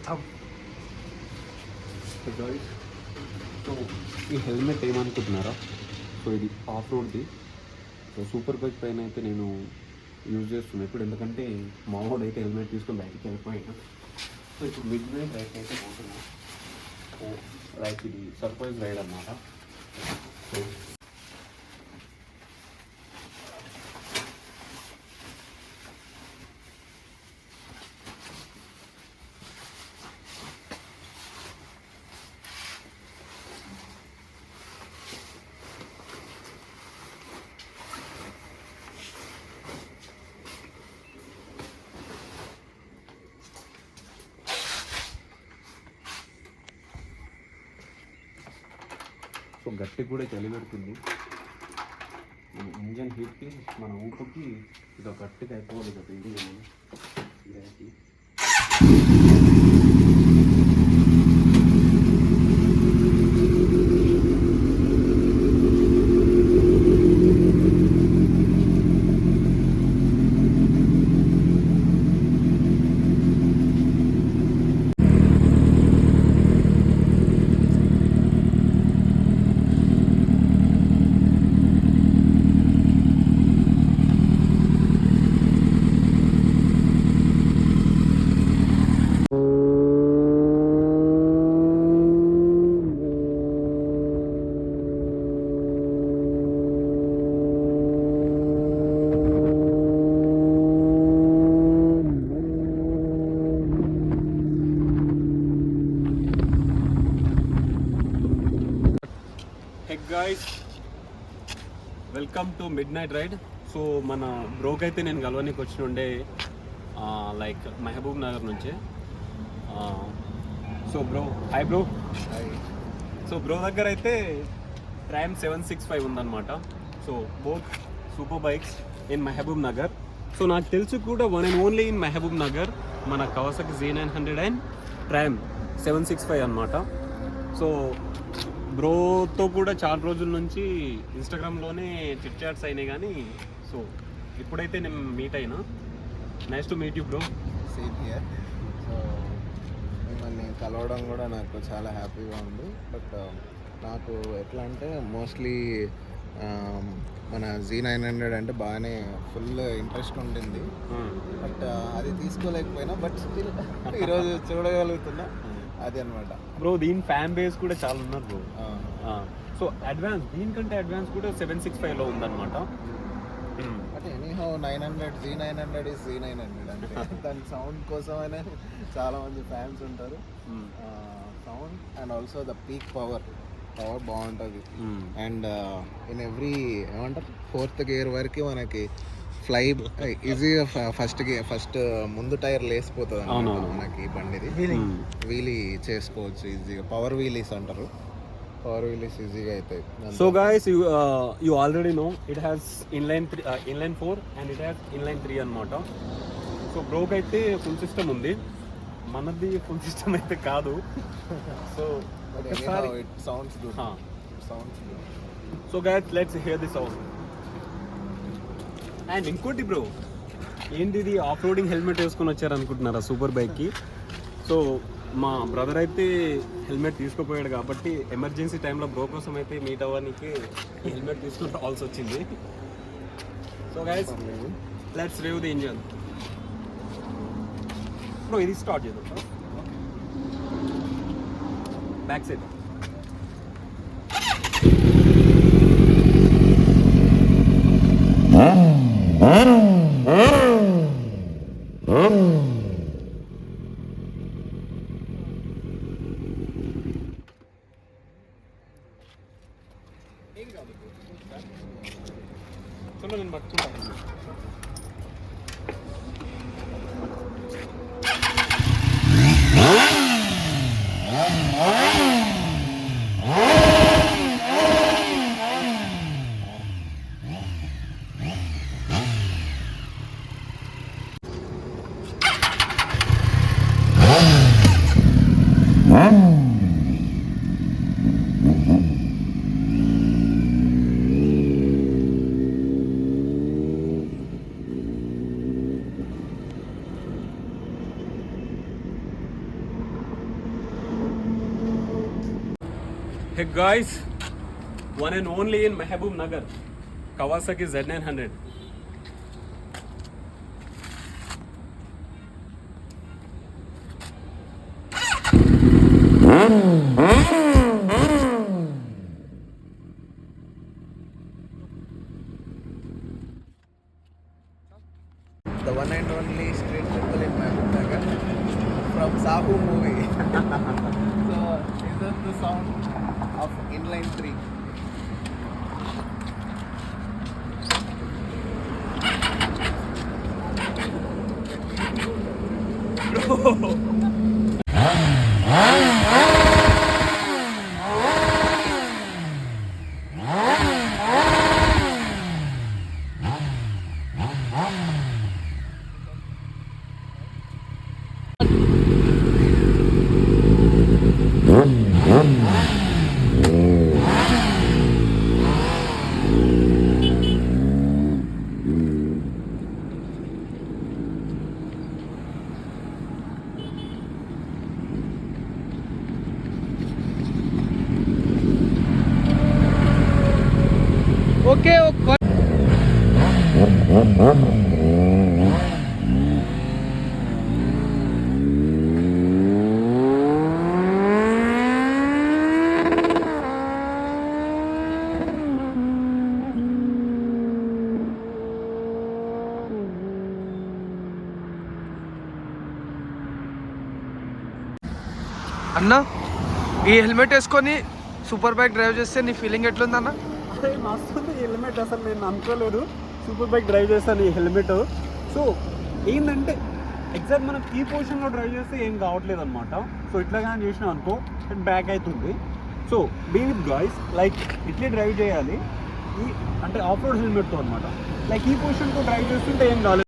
So ఈ helmet ఏమనుకుంటున్నారా? So ఇది of రోడ్ది. So super bike పైన అయితే నేను యూజ్ చేస్తున్నాను ఇప్పుడు, ఎందుకంటే మామూలు అయితే హెల్మెట్ తీసుకొని బయటికి వెళ్ళిపోయాను. సో ఇప్పుడు మిడ్ నైట్ రైడ్ అయితే పోతున్నాను. సో లైక్ ఇది సర్ప్రైజ్ రైడ్ అన్నమాట. సో సో గట్టి కూడా చలి పెడుతుంది. మన ఇంజన్ హీట్కి మన ఊపుకి ఇది గట్టిగా అయిపోవాలి కదా ఇండియన్ ఇదైతే. Guys, welcome to midnight ride. So మన బ్రోకి అయితే నేను కలవనికి వచ్చి ఉండే లైక్ మహబూబ్ నగర్ నుంచి. So bro, hi bro. So bro దగ్గర అయితే ట్రైమ్ 765 ఉందన్నమాట. So both super bikes in Mahbubnagar. So నాకు తెలుసు కూడా one and only in Mahbubnagar మన కవాసాకి Z900 అండ్ ట్రైమ్ 765 అనమాట. సో బ్రోతో కూడా చాలా రోజుల నుంచి ఇన్స్టాగ్రామ్లోనే చిట్ చాట్స్ అయినాయి, కానీ సో ఇప్పుడైతే నేను మీట్ అయినా. Nice to meet you bro. Same here. So మిమ్మల్ని కలవడం కూడా నాకు చాలా హ్యాపీగా ఉంది. బట్ నాకు ఎట్లా అంటే మోస్ట్లీ మన Z900 అంటే బాగానే ఫుల్ ఇంట్రెస్ట్ ఉండింది. బట్ అది తీసుకోలేకపోయినా, బట్ స్టిల్ ఈరోజు చూడగలుగుతున్నా. అది అనమాట బ్రో. దీని ఫ్యాన్ బేస్ కూడా చాలా ఉన్నారు బ్రో. సో అడ్వాన్స్, దీనికంటే అడ్వాన్స్ కూడా 765లో ఉందన్నమాట. అంటే ఎనీహౌ 900 Z900 ఇస్ Z900 అంటే దాని సౌండ్ కోసమైనా చాలా మంది ఫ్యాన్స్ ఉంటారు. Sound and also the peak power బాగుంటుంది. అండ్ ఇన్ ఎవ్రీ ఏమంటారు 4th గేర్ వరకు మనకి ఫ్లై ఈజీగా ఫస్ట్ ముందు టైర్ లేసిపోతుంది అన్నమాట మనకి బండిది. వీలీ చేసుకోవచ్చు ఈజీగా. పవర్ వీలీస్ అంటారు, పవర్ వీలీస్ ఈజీగా అవుతాయి. So guys, you already know it has inline 4 and it has inline 3 అనమాట. సో బ్రోక్ అయితే ఫుల్ సిస్టమ్ ఉంది, మనది ఫుల్ సిస్టమ్ అయితే కాదు. So sounds good. So guys, let's hear the sound. And ఇంకోటి బ్రో, ఏంటి ఇది ఆఫ్ రోడింగ్ హెల్మెట్ వేసుకొని వచ్చారు అనుకుంటున్నారా సూపర్ బైక్కి? సో మా బ్రదర్ అయితే హెల్మెట్ తీసుకుపోయాడు కాబట్టి ఎమర్జెన్సీ టైంలో బ్రో కోసం అయితే మీట్ అవ్వడానికి హెల్మెట్ తీసుకుని రావాల్సి వచ్చింది. So guys, let's review the engine. Bro ఇది స్టార్ట్ చేద్దాం. బ్యాక్ సైడ్ నేను పట్టుకుంటాను. Hey guys, one and only in Mehboob Nagar, Kawasaki Z900. The one and only street people in Mehboob Nagar from Sahu movie. So this is the sound of inline 3. Okay అన్న ఈ helmet వేసుకొని super bike drive చేస్తే నీ feeling ఎట్లుందన్న? అరే మస్తుంది ఈ helmet, అసలు నేను అనుకోలేదు సూపర్ బైక్ డ్రైవ్ చేస్తాను ఈ హెల్మెట్. సో ఏంటంటే ఎగ్జాక్ట్ మనం ఈ పొజిషన్లో డ్రైవ్ చేస్తే ఏం కావట్లేదు అనమాట. సో ఇట్లా కానీ చేసినాం అనుకో బ్యాక్ అవుతుంది. So be with guys, like ఇట్లే డ్రైవ్ చేయాలి ఈ అంటే ఆఫ్ రోడ్ హెల్మెట్తో అనమాట. లైక్ ఈ పొజిషన్తో డ్రైవ్ చేస్తుంటే ఏం కాలేదు.